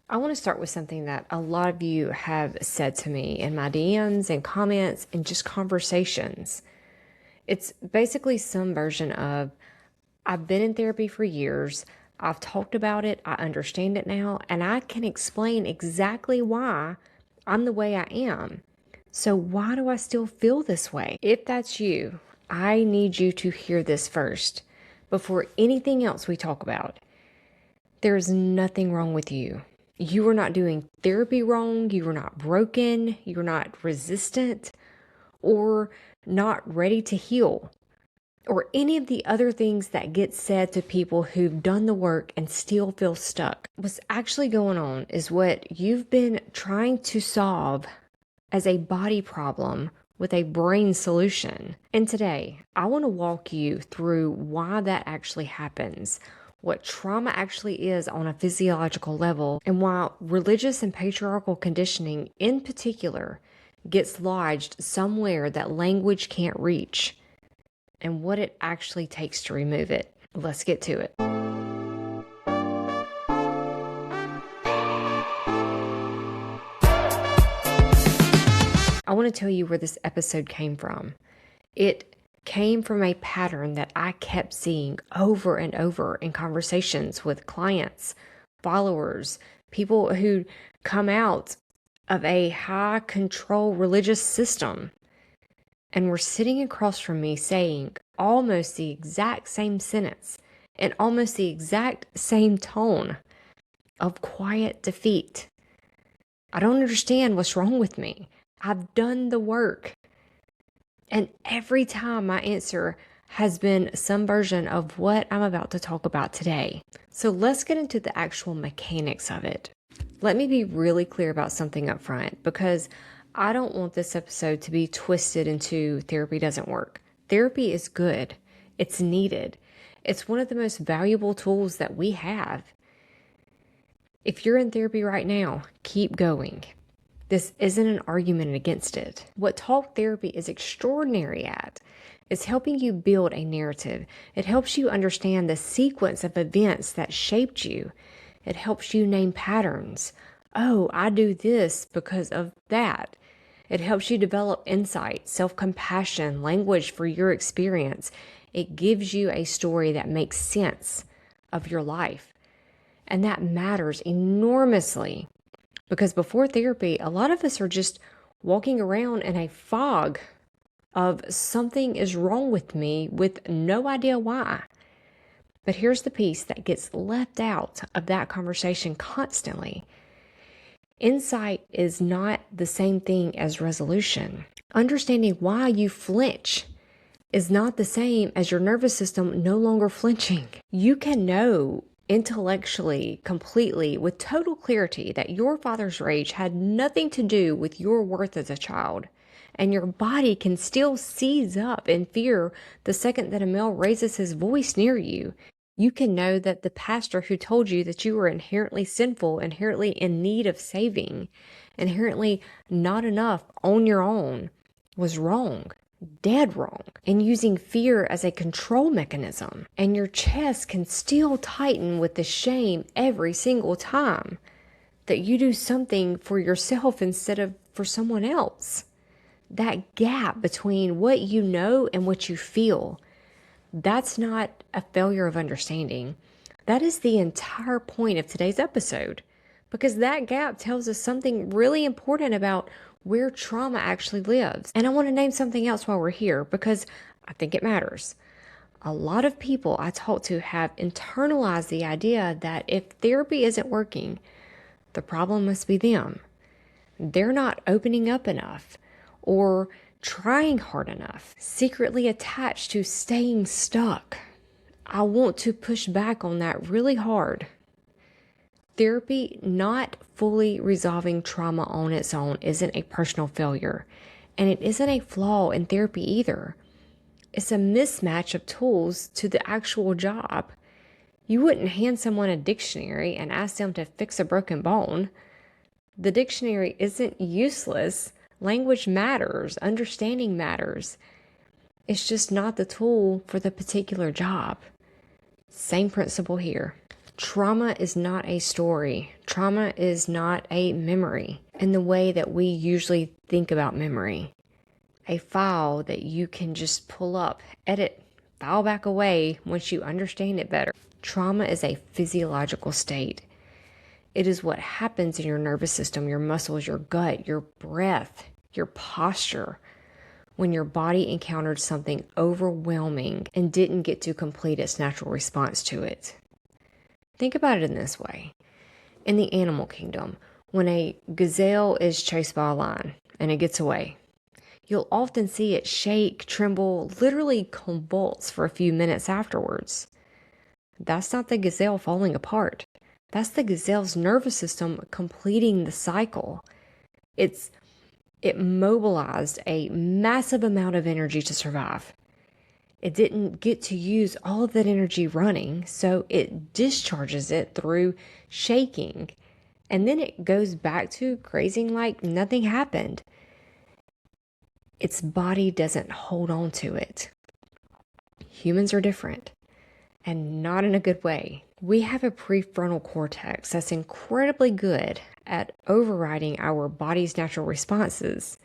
I want to start with something that a lot of you have said to me in my DMs and comments and just conversations. It's basically some version of, I've been in therapy for years, I've talked about it, I understand it now, and I can explain exactly why I'm the way I am. So why do I still feel this way? If that's you, I need you to hear this first before anything else we talk about. There is nothing wrong with you. You are not doing therapy wrong. You are not broken. You're not resistant or not ready to heal or any of the other things that get said to people who've done the work and still feel stuck. What's actually going on is what you've been trying to solve as a body problem with a brain solution. And today, I want to walk you through why that actually happens, what trauma actually is on a physiological level, and why religious and patriarchal conditioning in particular gets lodged somewhere that language can't reach, and what it actually takes to remove it. Let's get to it. I want to tell you where this episode came from. It came from a pattern that I kept seeing over and over in conversations with clients, followers, people who come out of a high control religious system and were sitting across from me saying almost the exact same sentence and almost the exact same tone of quiet defeat. I don't understand what's wrong with me. I've done the work. And every time my answer has been some version of what I'm about to talk about today. So let's get into the actual mechanics of it. Let me be really clear about something up front, because I don't want this episode to be twisted into therapy doesn't work. Therapy is good. It's needed. It's one of the most valuable tools that we have. If you're in therapy right now, keep going. This isn't an argument against it. What talk therapy is extraordinary at is helping you build a narrative. It helps you understand the sequence of events that shaped you. It helps you name patterns. Oh, I do this because of that. It helps you develop insight, self-compassion, language for your experience. It gives you a story that makes sense of your life. And that matters enormously. Because before therapy, a lot of us are just walking around in a fog of something is wrong with me with no idea why. But here's the piece that gets left out of that conversation constantly. Insight is not the same thing as resolution. Understanding why you flinch is not the same as your nervous system no longer flinching. You can know intellectually, completely, with total clarity that your father's rage had nothing to do with your worth as a child. And your body can still seize up in fear the second that a male raises his voice near you. You can know that the pastor who told you that you were inherently sinful, inherently in need of saving, inherently not enough on your own was wrong. Dead wrong, and using fear as a control mechanism. And your chest can still tighten with the shame every single time that you do something for yourself instead of for someone else. That gap between what you know and what you feel, that's not a failure of understanding. That is the entire point of today's episode, because that gap tells us something really important about where trauma actually lives. And I want to name something else while we're here, because I think it matters. A lot of people I talk to have internalized the idea that if therapy isn't working, the problem must be them. They're not opening up enough or trying hard enough, secretly attached to staying stuck. I want to push back on that really hard. Therapy not fully resolving trauma on its own isn't a personal failure, and it isn't a flaw in therapy either. It's a mismatch of tools to the actual job. You wouldn't hand someone a dictionary and ask them to fix a broken bone. The dictionary isn't useless. Language matters. Understanding matters. It's just not the tool for the particular job. Same principle here. Trauma is not a story. Trauma is not a memory in the way that we usually think about memory. A file that you can just pull up, edit, file back away once you understand it better. Trauma is a physiological state. It is what happens in your nervous system, your muscles, your gut, your breath, your posture, when your body encountered something overwhelming and didn't get to complete its natural response to it. Think about it in this way. In the animal kingdom, when a gazelle is chased by a lion and it gets away, you'll often see it shake, tremble, literally convulse for a few minutes afterwards. That's not the gazelle falling apart. That's the gazelle's nervous system completing the cycle. It mobilized a massive amount of energy to survive. It didn't get to use all of that energy running, so it discharges it through shaking. And then it goes back to grazing like nothing happened. Its body doesn't hold on to it. Humans are different, and not in a good way. We have a prefrontal cortex that's incredibly good at overriding our body's natural responses.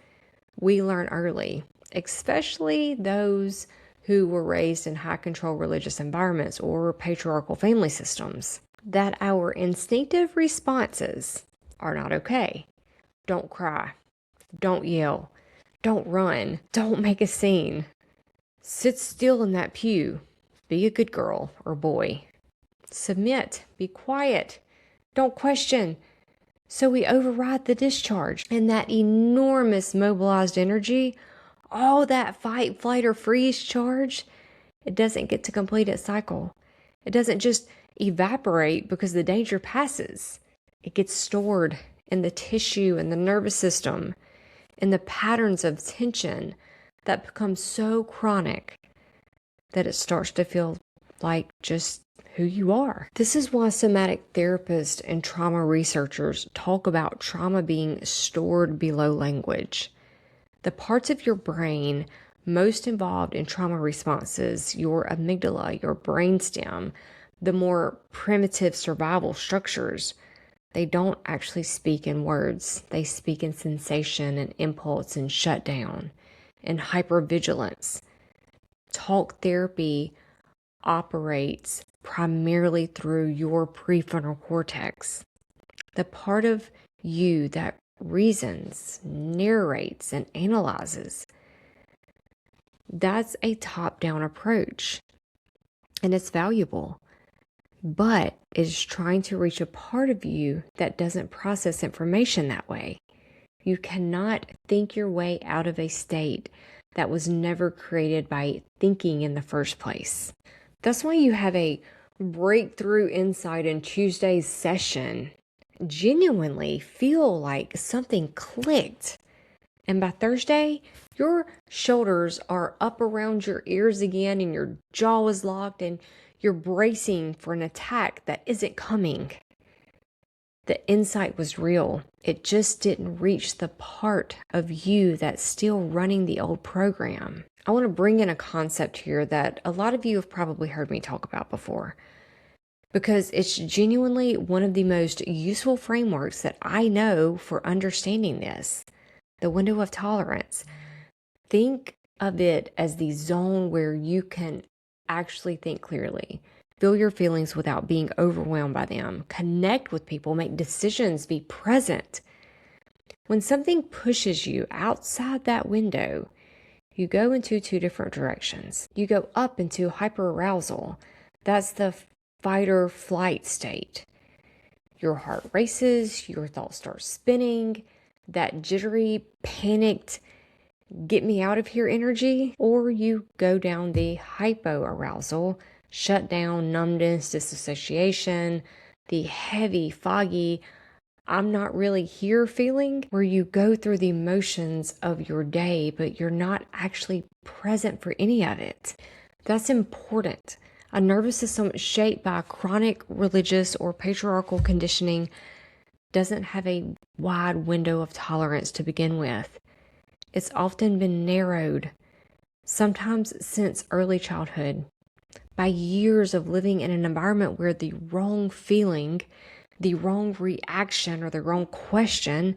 We learn early, especially those who were raised in high control religious environments or patriarchal family systems, that our instinctive responses are not okay. Don't cry. Don't yell. Don't run. Don't make a scene. Sit still in that pew. Be a good girl or boy. Submit. Be quiet. Don't question. So we override the discharge, and that enormous mobilized energy, all that fight, flight, or freeze charge, it doesn't get to complete its cycle. It doesn't just evaporate because the danger passes. It gets stored in the tissue and the nervous system, in the patterns of tension that become so chronic that it starts to feel like just who you are. This is why somatic therapists and trauma researchers talk about trauma being stored below language. The parts of your brain most involved in trauma responses, your amygdala, your brainstem, the more primitive survival structures, they don't actually speak in words. They speak in sensation and impulse and shutdown and hypervigilance. Talk therapy operates primarily through your prefrontal cortex, the part of you that reasons, narrates, and analyzes. That's a top-down approach, and it's valuable, but it is trying to reach a part of you that doesn't process information that way. You cannot think your way out of a state that was never created by thinking in the first place. That's why you have a breakthrough insight in Tuesday's session. Genuinely feel like something clicked. And by Thursday, your shoulders are up around your ears again and your jaw is locked and you're bracing for an attack that isn't coming. The insight was real. It just didn't reach the part of you that's still running the old program. I want to bring in a concept here that a lot of you have probably heard me talk about before, because it's genuinely one of the most useful frameworks that I know for understanding this. The window of tolerance. Think of it as the zone where you can actually think clearly, feel your feelings without being overwhelmed by them, connect with people, make decisions, be present. When something pushes you outside that window, you go into two different directions. You go up into hyperarousal. That's the fight or flight state. Your heart races, your thoughts start spinning, that jittery, panicked, get me out of here energy. Or you go down the hypoarousal, shut down, numbness, disassociation, the heavy, foggy, I'm not really here feeling, where you go through the motions of your day, but you're not actually present for any of it. That's important. A nervous system shaped by chronic religious or patriarchal conditioning doesn't have a wide window of tolerance to begin with. It's often been narrowed, sometimes since early childhood. by years of living in an environment where the wrong feeling, the wrong reaction, or the wrong question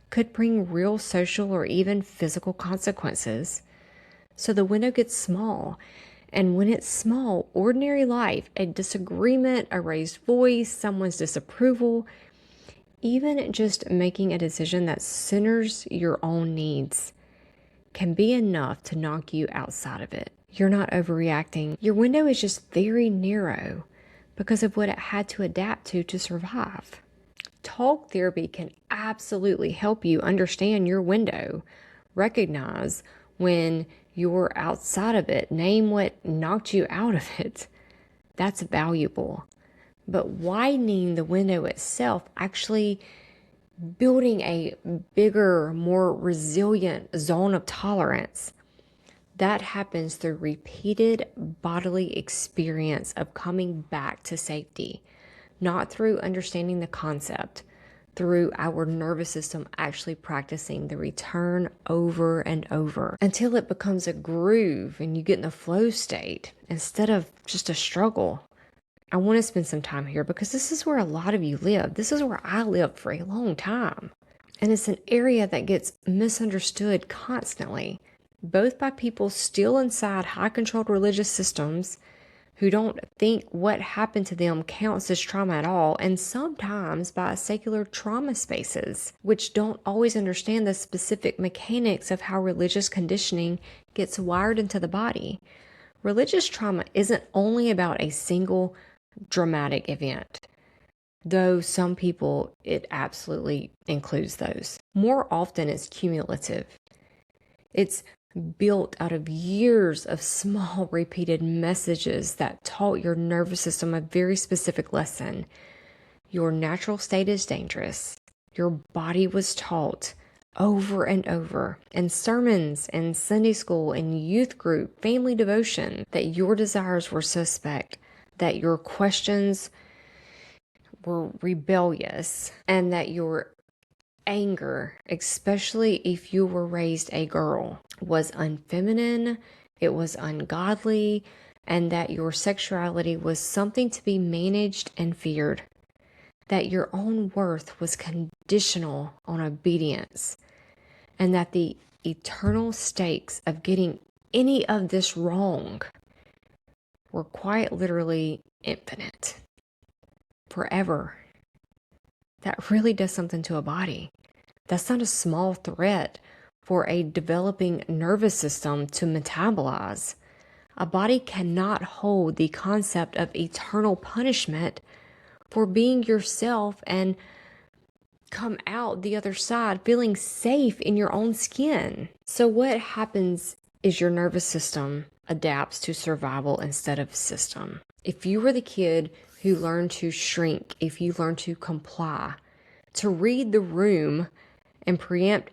could bring real social or even physical consequences. So the window gets small. And when it's small, ordinary life, a disagreement, a raised voice, someone's disapproval, even just making a decision that centers your own needs can be enough to knock you outside of it. You're not overreacting. Your window is just very narrow because of what it had to adapt to survive. Talk therapy can absolutely help you understand your window, recognize when you're outside of it, name what knocked you out of it. That's valuable. But widening the window itself, actually building a bigger, more resilient zone of tolerance, that happens through repeated bodily experience of coming back to safety, not through understanding the concept, through our nervous system actually practicing the return over and over until it becomes a groove and you get in a flow state instead of just a struggle. I want to spend some time here because this is where a lot of you live. This is where I lived for a long time. And it's an area that gets misunderstood constantly, both by people still inside high-controlled religious systems who don't think what happened to them counts as trauma at all, and sometimes by secular trauma spaces, which don't always understand the specific mechanics of how religious conditioning gets wired into the body. Religious trauma isn't only about a single dramatic event, though some people, it absolutely includes those. More often, it's cumulative. It's built out of years of small repeated messages that taught your nervous system a very specific lesson. Your natural state is dangerous. Your body was taught over and over in sermons and Sunday school and youth group, family devotion, that your desires were suspect, that your questions were rebellious, and that your anger, especially if you were raised a girl, was unfeminine, it was ungodly, and that your sexuality was something to be managed and feared, that your own worth was conditional on obedience, and that the eternal stakes of getting any of this wrong were quite literally infinite, forever. That really does something to a body. That's not a small threat for a developing nervous system to metabolize. A body cannot hold the concept of eternal punishment for being yourself and come out the other side feeling safe in your own skin. So what happens is your nervous system adapts to survival instead of system. If you were the kid who learned to shrink, if you learned to comply, to read the room and preempt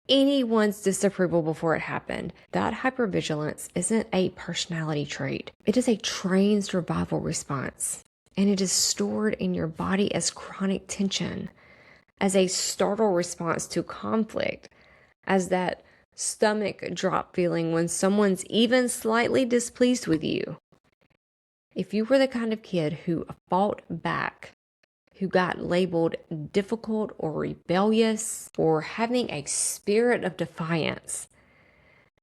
anyone's disapproval before it happened, that hypervigilance isn't a personality trait. It is a trained survival response, and it is stored in your body as chronic tension, as a startle response to conflict, as that stomach drop feeling when someone's even slightly displeased with you. If you were the kind of kid who fought back, who got labeled difficult or rebellious or having a spirit of defiance,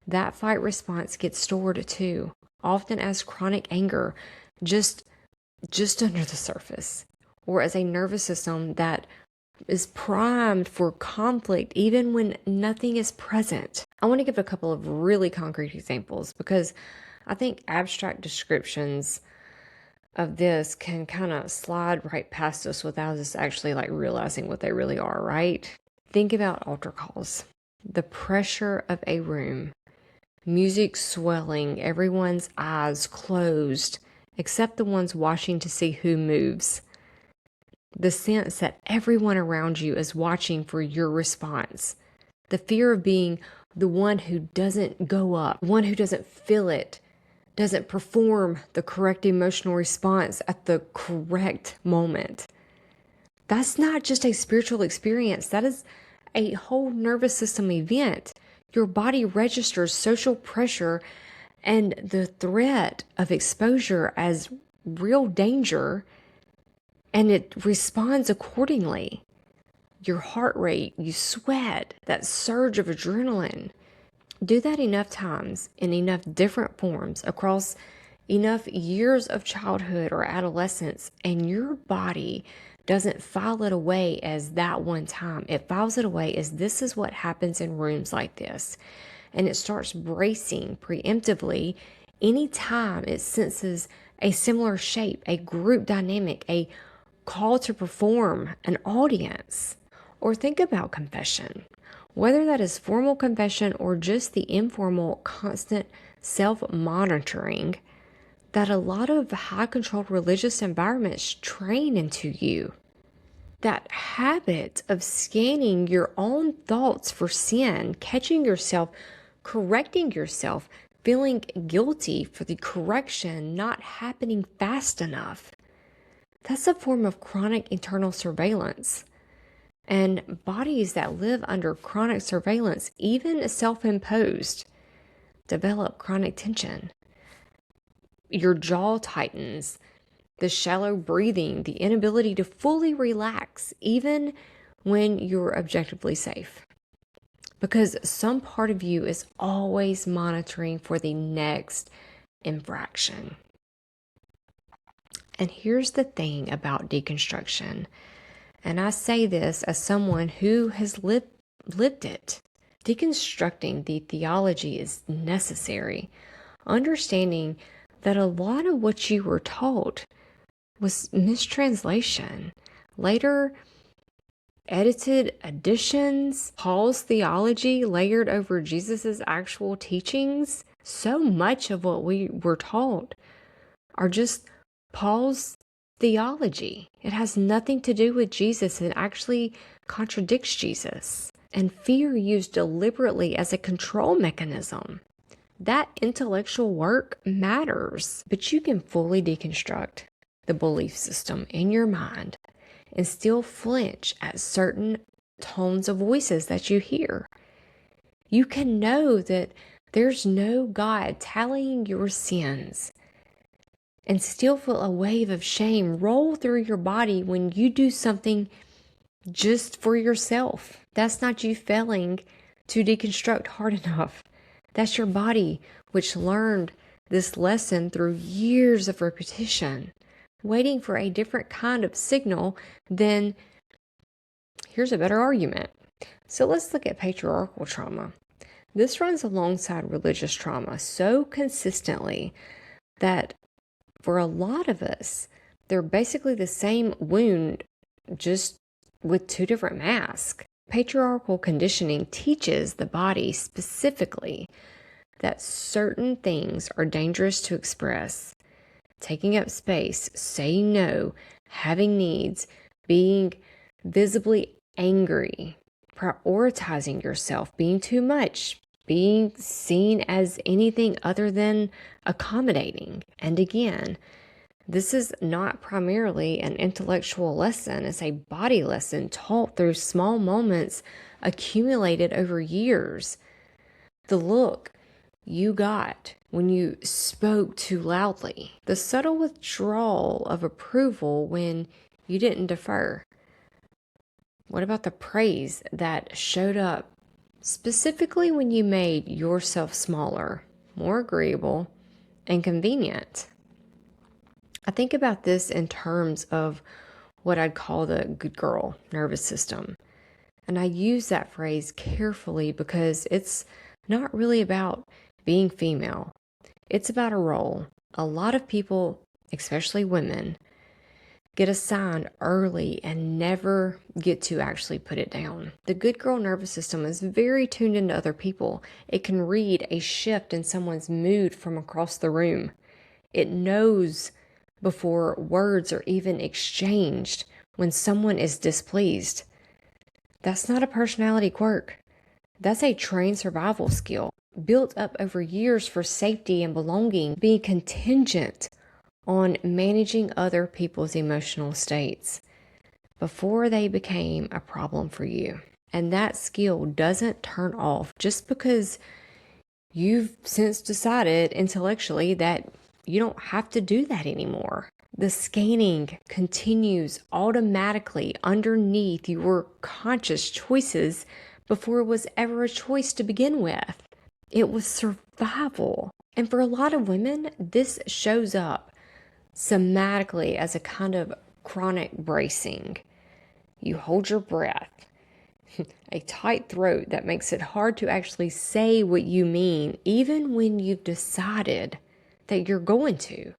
that fight response gets stored too, often as chronic anger, just under the surface, or as a nervous system that is primed for conflict even when nothing is present. I want to give a couple of really concrete examples because I think abstract descriptions of this can kind of slide right past us without us actually realizing what they really are, right? Think about altar calls. The pressure of a room, music swelling, everyone's eyes closed, except the ones watching to see who moves. The sense that everyone around you is watching for your response. The fear of being the one who doesn't go up, one who doesn't feel it, doesn't perform the correct emotional response at the correct moment. That's not just a spiritual experience. That is a whole nervous system event. Your body registers social pressure and the threat of exposure as real danger, and it responds accordingly. Your heart rate, you sweat, that surge of adrenaline. Do that enough times in enough different forms across enough years of childhood or adolescence, and your body doesn't file it away as that one time. It files it away as this is what happens in rooms like this. And it starts bracing preemptively anytime it senses a similar shape, a group dynamic, a call to perform, an audience. Or think about confession. Whether that is formal confession or just the informal, constant self-monitoring that a lot of high-controlled religious environments train into you. That habit of scanning your own thoughts for sin, catching yourself, correcting yourself, feeling guilty for the correction not happening fast enough. That's a form of chronic internal surveillance. And bodies that live under chronic surveillance, even self-imposed, develop chronic tension. Your jaw tightens, the shallow breathing, the inability to fully relax, even when you're objectively safe. Because some part of you is always monitoring for the next infraction. And here's the thing about deconstruction. And I say this as someone who has lived it. Deconstructing the theology is necessary. Understanding that a lot of what you were taught was mistranslation. Later, edited additions, Paul's theology layered over Jesus's actual teachings. So much of what we were taught are just Paul's theology. It has nothing to do with Jesus. It actually contradicts Jesus. And fear used deliberately as a control mechanism. That intellectual work matters, but you can fully deconstruct the belief system in your mind and still flinch at certain tones of voices that you hear. You can know that there's no God tallying your sins and still feel a wave of shame roll through your body when you do something just for yourself. That's not you failing to deconstruct hard enough. That's your body, which learned this lesson through years of repetition, waiting for a different kind of signal than, here's a better argument. So let's look at patriarchal trauma. This runs alongside religious trauma so consistently that for a lot of us, they're basically the same wound, just with two different masks. Patriarchal conditioning teaches the body specifically that certain things are dangerous to express. Taking up space, saying no, having needs, being visibly angry, prioritizing yourself, being too much, being seen as anything other than accommodating. And again, this is not primarily an intellectual lesson. It's a body lesson taught through small moments accumulated over years. The look you got when you spoke too loudly, the subtle withdrawal of approval when you didn't defer. What about the praise that showed up specifically when you made yourself smaller, more agreeable, and convenient? I think about this in terms of what I'd call the good girl nervous system. And I use that phrase carefully because it's not really about being female. It's about a role. A lot of people, especially women, get assigned early and never get to actually put it down. The good girl nervous system is very tuned into other people. It can read a shift in someone's mood from across the room. It knows before words are even exchanged when someone is displeased. That's not a personality quirk. That's a trained survival skill built up over years for safety and belonging, being contingent on managing other people's emotional states before they became a problem for you. And that skill doesn't turn off just because You've since decided intellectually that you don't have to do that anymore. The scanning continues automatically underneath your conscious choices before it was ever a choice to begin with. It was survival. And for a lot of women, this shows up somatically as a kind of chronic bracing. You hold your breath, a tight throat that makes it hard to actually say what you mean, even when you've decided that you're going to.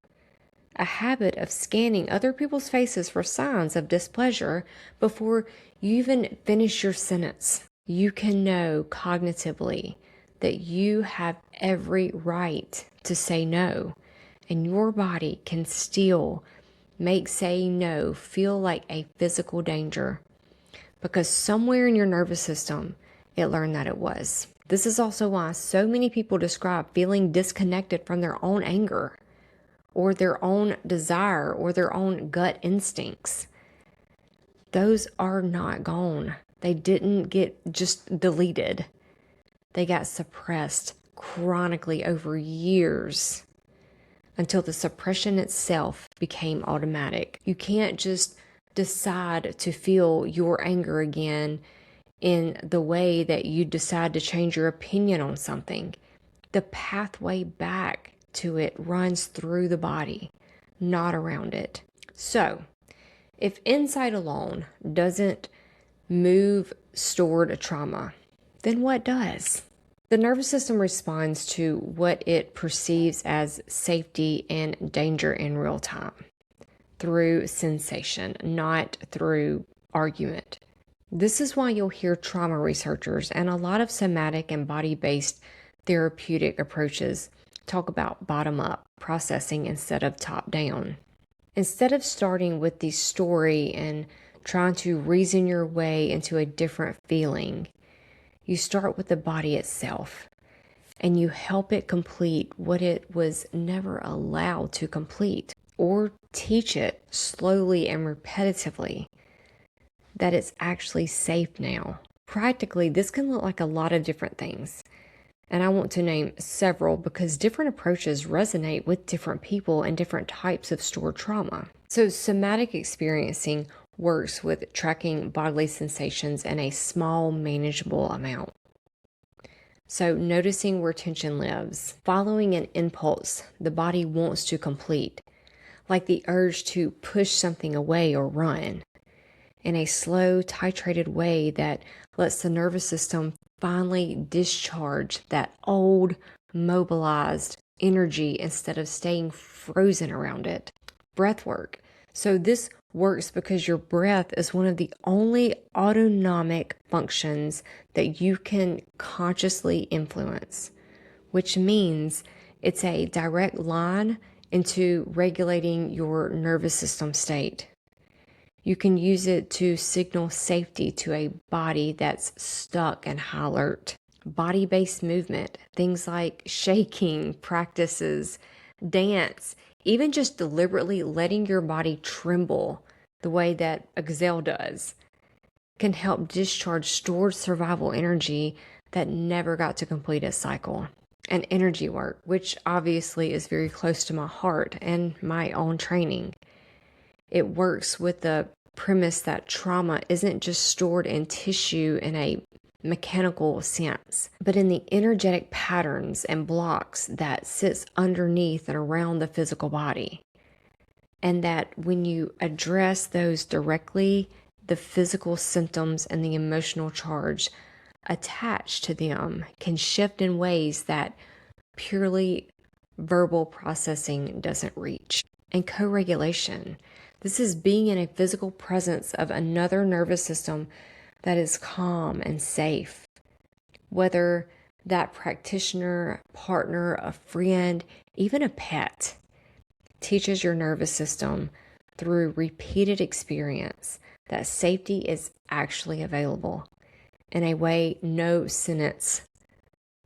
A habit of scanning other people's faces for signs of displeasure before you even finish your sentence. You can know cognitively that you have every right to say no, and your body can still make saying no feel like a physical danger because somewhere in your nervous system it learned that it was. This is also why so many people describe feeling disconnected from their own anger or their own desire or their own gut instincts. Those are not gone. They didn't get just deleted. They got suppressed chronically over years until the suppression itself became automatic. You can't just decide to feel your anger again in the way that you decide to change your opinion on something. The pathway back to it runs through the body, not around it. So, if insight alone doesn't move stored trauma, then what does? The nervous system responds to what it perceives as safety and danger in real time through sensation, not through argument. This is why you'll hear trauma researchers and a lot of somatic and body-based therapeutic approaches talk about bottom-up processing instead of top-down. Instead of starting with the story and trying to reason your way into a different feeling, you start with the body itself and you help it complete what it was never allowed to complete, or teach it slowly and repetitively that it's actually safe now. Practically, this can look like a lot of different things. And I want to name several because different approaches resonate with different people and different types of stored trauma. So somatic experiencing works with tracking bodily sensations in a small, manageable amount. So noticing where tension lives, following an impulse the body wants to complete, like the urge to push something away or run, in a slow, titrated way that lets the nervous system finally discharge that old, mobilized energy instead of staying frozen around it. Breath work. So this works because your breath is one of the only autonomic functions that you can consciously influence, which means it's a direct line into regulating your nervous system state. You can use it to signal safety to a body that's stuck and high alert. Body-based movement, things like shaking practices, dance, even just deliberately letting your body tremble the way that a gazelle does, can help discharge stored survival energy that never got to complete its cycle. And energy work, which obviously is very close to my heart and my own training. It works with the premise that trauma isn't just stored in tissue in a mechanical sense, but in the energetic patterns and blocks that sits underneath and around the physical body. And that when you address those directly, the physical symptoms and the emotional charge attached to them can shift in ways that purely verbal processing doesn't reach. And co-regulation. This is being in a physical presence of another nervous system that is calm and safe. Whether that practitioner, partner, a friend, even a pet, teaches your nervous system through repeated experience that safety is actually available in a way no sentence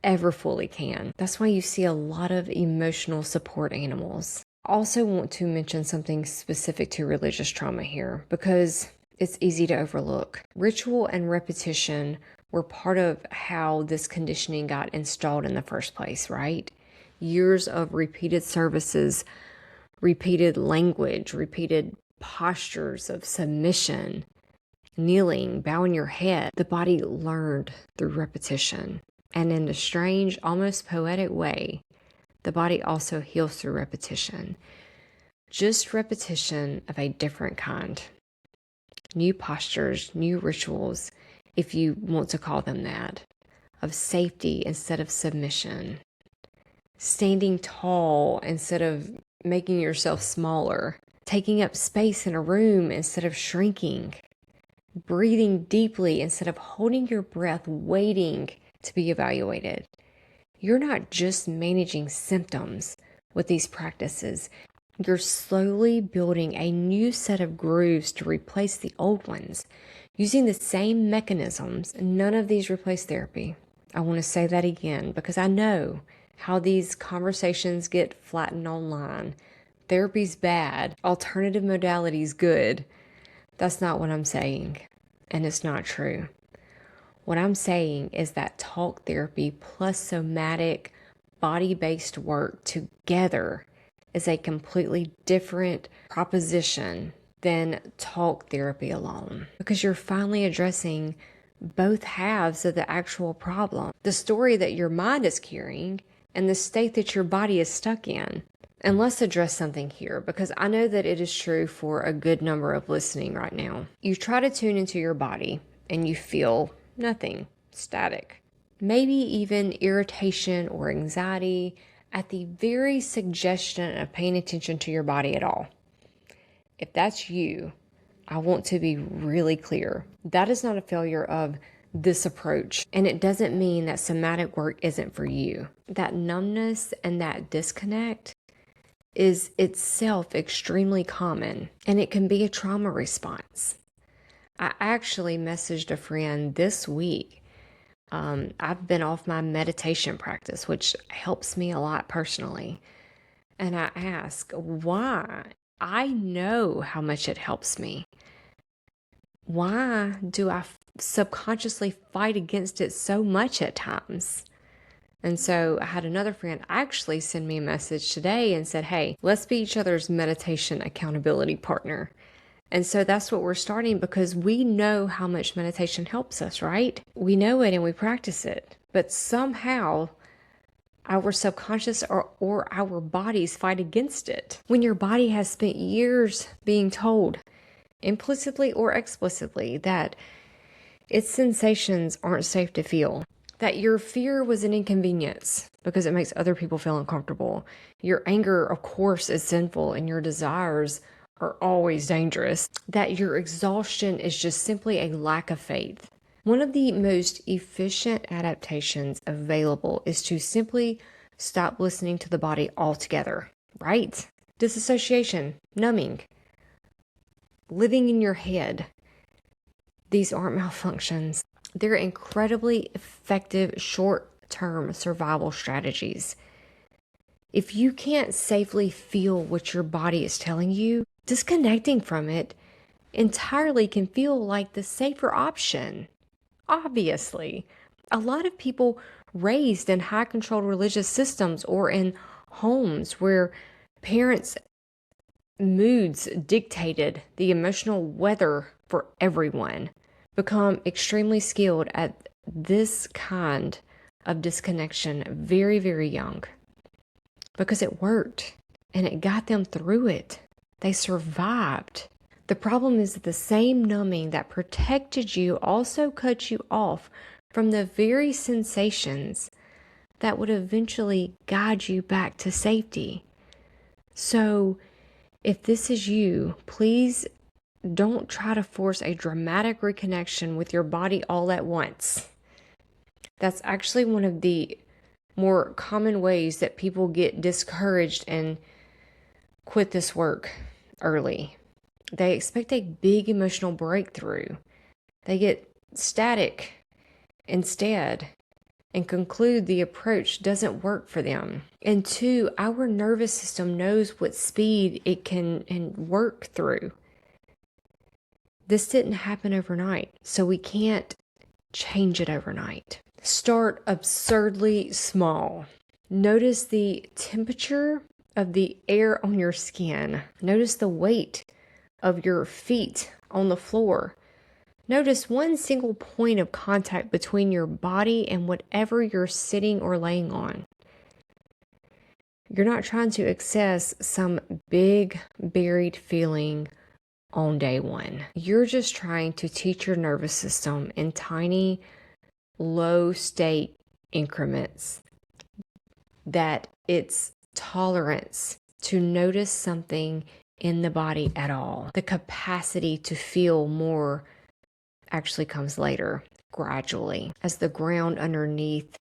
ever fully can. That's why you see a lot of emotional support animals. I also want to mention something specific to religious trauma here, because it's easy to overlook. Ritual and repetition were part of how this conditioning got installed in the first place, right? Years of repeated services, repeated language, repeated postures of submission, kneeling, bowing your head. The body learned through repetition. And in a strange, almost poetic way, the body also heals through repetition. Just repetition of a different kind. New postures, new rituals, if you want to call them that, of safety instead of submission. Standing tall instead of making yourself smaller. Taking up space in a room instead of shrinking. Breathing deeply instead of holding your breath, waiting to be evaluated. You're not just managing symptoms with these practices. You're slowly building a new set of grooves to replace the old ones. Using the same mechanisms, none of these replace therapy. I want to say that again because I know how these conversations get flattened online. Therapy's bad, alternative modality's good. That's not what I'm saying, and it's not true. What I'm saying is that talk therapy plus somatic, body-based work together is a completely different proposition than talk therapy alone. Because you're finally addressing both halves of the actual problem. The story that your mind is carrying and the state that your body is stuck in. And let's address something here, because I know that it is true for a good number of listening right now. You try to tune into your body and you feel nothing, static. Maybe even irritation or anxiety at the very suggestion of paying attention to your body at all. If that's you, I want to be really clear. That is not a failure of this approach, and it doesn't mean that somatic work isn't for you. That numbness and that disconnect is itself extremely common, and it can be a trauma response. I actually messaged a friend this week. I've been off my meditation practice, which helps me a lot personally. And I asked why. I know how much it helps me. Why do I subconsciously fight against it so much at times? And so I had another friend actually send me a message today and said, hey, let's be each other's meditation accountability partner. And so that's what we're starting, because we know how much meditation helps us, right? We know it and we practice it, but somehow our subconscious or our bodies fight against it. When your body has spent years being told, implicitly or explicitly, that its sensations aren't safe to feel, that your fear was an inconvenience because it makes other people feel uncomfortable. Your anger, of course, is sinful, and your desires are always dangerous. That your exhaustion is just simply a lack of faith. One of the most efficient adaptations available is to simply stop listening to the body altogether, right? Disassociation, numbing, living in your head. These aren't malfunctions. They're incredibly effective short-term survival strategies. If you can't safely feel what your body is telling you, disconnecting from it entirely can feel like the safer option. Obviously, a lot of people raised in high-controlled religious systems or in homes where parents' moods dictated the emotional weather for everyone become extremely skilled at this kind of disconnection very, very young, because it worked and it got them through it. They survived. The problem is that the same numbing that protected you also cut you off from the very sensations that would eventually guide you back to safety. So if this is you, please don't try to force a dramatic reconnection with your body all at once. That's actually one of the more common ways that people get discouraged and quit this work early. They expect a big emotional breakthrough. They get static instead and conclude the approach doesn't work for them. And two, our nervous system knows what speed it can work through. This didn't happen overnight, so we can't change it overnight. Start absurdly small. Notice the temperature of the air on your skin. Notice the weight of your feet on the floor. Notice one single point of contact between your body and whatever you're sitting or laying on. You're not trying to access some big buried feeling on day one. You're just trying to teach your nervous system in tiny, low state increments that its tolerance to notice something in the body at all. The capacity to feel more actually comes later, gradually, as the ground underneath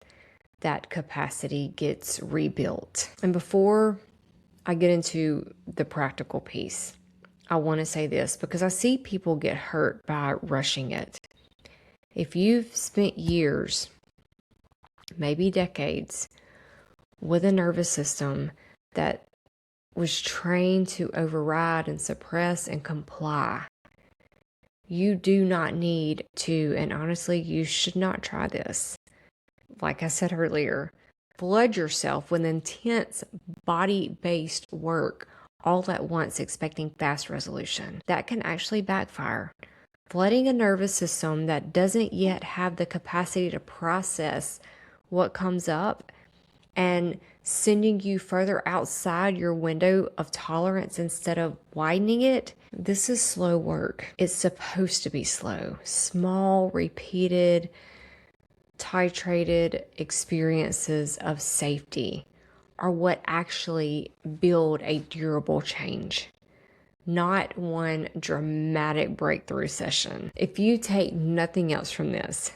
that capacity gets rebuilt. And before I get into the practical piece, I want to say this because I see people get hurt by rushing it. If you've spent years, maybe decades, with a nervous system that was trained to override and suppress and comply, you do not need to, and honestly, you should not try this. Like I said earlier, flood yourself with intense body-based work all at once expecting fast resolution. That can actually backfire. Flooding a nervous system that doesn't yet have the capacity to process what comes up and sending you further outside your window of tolerance instead of widening it, this is slow work. It's supposed to be slow. Small, repeated, titrated experiences of safety are what actually build a durable change, not one dramatic breakthrough session. If you take nothing else from this,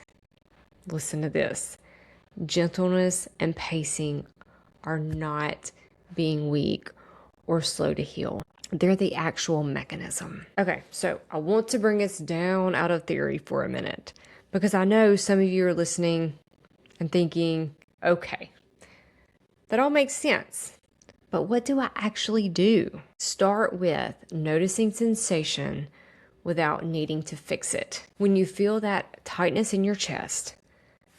listen to this. Gentleness and pacing are not being weak or slow to heal. They're the actual mechanism. Okay, so I want to bring us down out of theory for a minute because I know some of you are listening and thinking, okay, that all makes sense, but what do I actually do? Start with noticing sensation without needing to fix it. When you feel that tightness in your chest,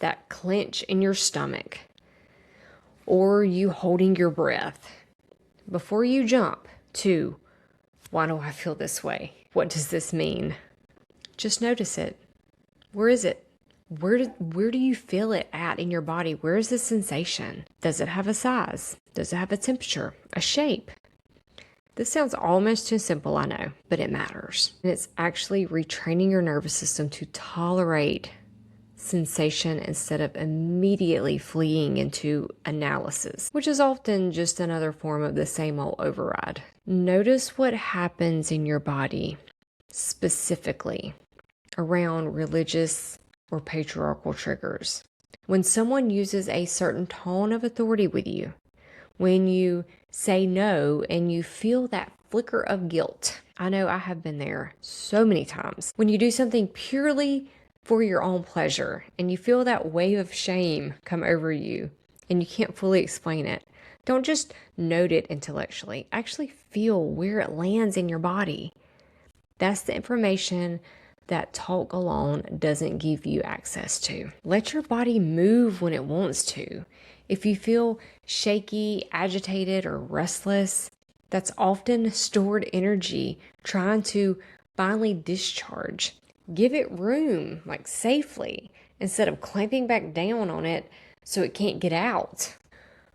that clench in your stomach, or you holding your breath, before you jump to, why do I feel this way? What does this mean? Just notice it. Where is it? Where do you feel it at in your body? Where is the sensation? Does it have a size? Does it have a temperature? A shape? This sounds almost too simple, I know, but it matters. And it's actually retraining your nervous system to tolerate sensation instead of immediately fleeing into analysis, which is often just another form of the same old override. Notice what happens in your body, specifically around religious or patriarchal triggers. When someone uses a certain tone of authority with you, when you say no and you feel that flicker of guilt. I know I have been there so many times. When you do something purely for your own pleasure and you feel that wave of shame come over you and you can't fully explain it, don't just note it intellectually. Actually feel where it lands in your body. That's the information that talk alone doesn't give you access to. Let your body move when it wants to. If you feel shaky, agitated, or restless, that's often stored energy trying to finally discharge. Give it room, like safely, instead of clamping back down on it so it can't get out.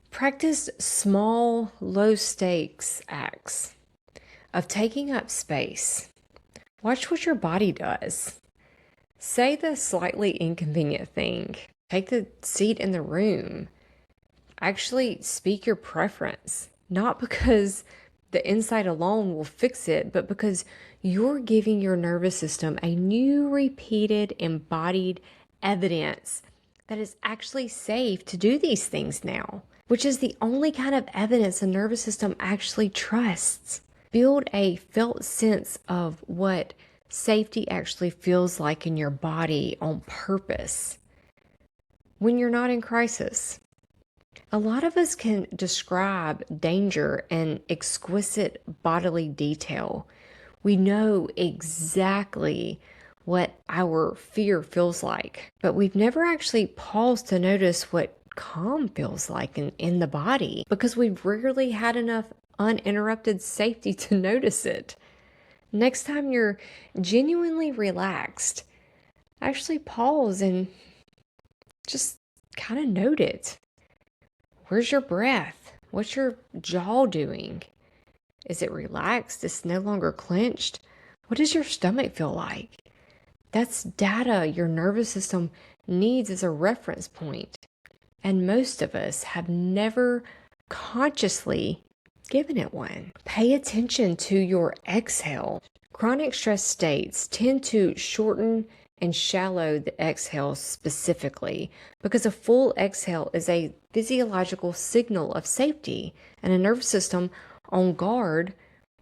Practice small, low stakes acts of taking up space. Watch what your body does. Say the slightly inconvenient thing. Take the seat in the room. Actually speak your preference, not because the insight alone will fix it, but because you're giving your nervous system a new repeated embodied evidence that it's actually safe to do these things now, which is the only kind of evidence the nervous system actually trusts. Build a felt sense of what safety actually feels like in your body on purpose when you're not in crisis. A lot of us can describe danger in exquisite bodily detail We know exactly what our fear feels like, but we've never actually paused to notice what calm feels like in the body because we've rarely had enough uninterrupted safety to notice it. Next time you're genuinely relaxed, actually pause and just kind of note it. Where's your breath? What's your jaw doing? Is it relaxed? It's no longer clenched? What does your stomach feel like? That's data your nervous system needs as a reference point. And most of us have never consciously given it one. Pay attention to your exhale. Chronic stress states tend to shorten and shallow the exhale specifically because a full exhale is a physiological signal of safety, and a nervous system on guard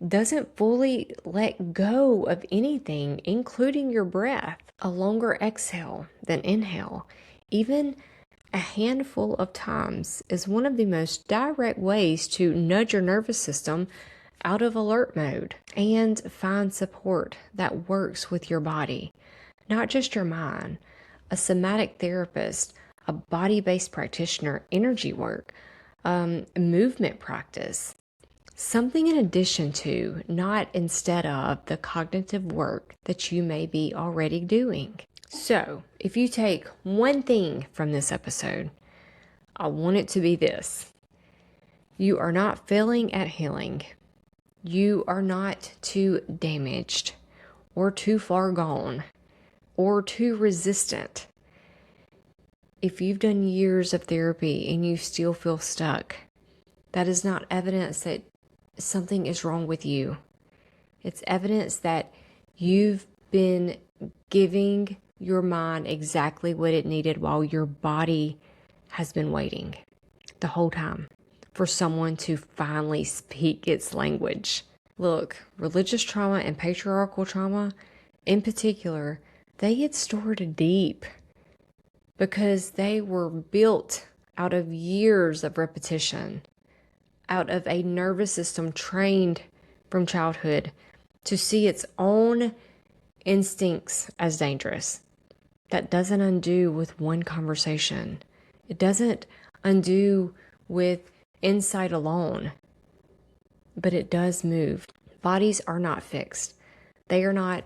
doesn't fully let go of anything, including your breath. A longer exhale than inhale, even a handful of times, is one of the most direct ways to nudge your nervous system out of alert mode and find support that works with your body, not just your mind. A somatic therapist, a body-based practitioner, energy work, movement practice, something in addition to, not instead of, the cognitive work that you may be already doing. So, if you take one thing from this episode, I want it to be this: you are not failing at healing. You are not too damaged or too far gone or too resistant. If you've done years of therapy and you still feel stuck, that is not evidence that something is wrong with you. It's evidence that you've been giving your mind exactly what it needed while your body has been waiting the whole time for someone to finally speak its language. Look, religious trauma and patriarchal trauma in particular, they get stored deep because they were built out of years of repetition, out of a nervous system trained from childhood to see its own instincts as dangerous. That doesn't undo with one conversation. It doesn't undo with insight alone, but it does move. Bodies are not fixed. They are not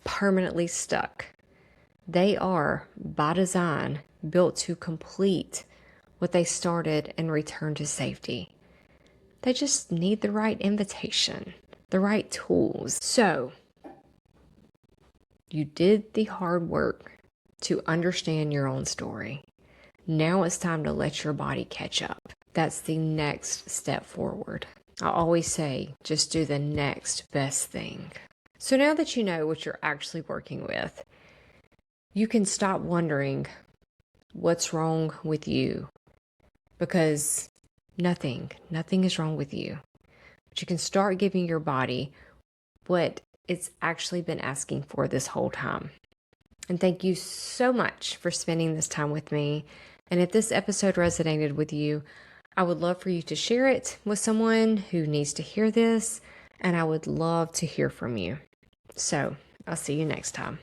permanently stuck. They are, by design, built to complete what they started and return to safety. They just need the right invitation, the right tools. So, you did the hard work to understand your own story. Now it's time to let your body catch up. That's the next step forward. I always say, just do the next best thing. So now that you know what you're actually working with, you can stop wondering what's wrong with you, because nothing is wrong with you. But you can start giving your body what it's actually been asking for this whole time. And thank you so much for spending this time with me. And if this episode resonated with you, I would love for you to share it with someone who needs to hear this, and I would love to hear from you. So I'll see you next time.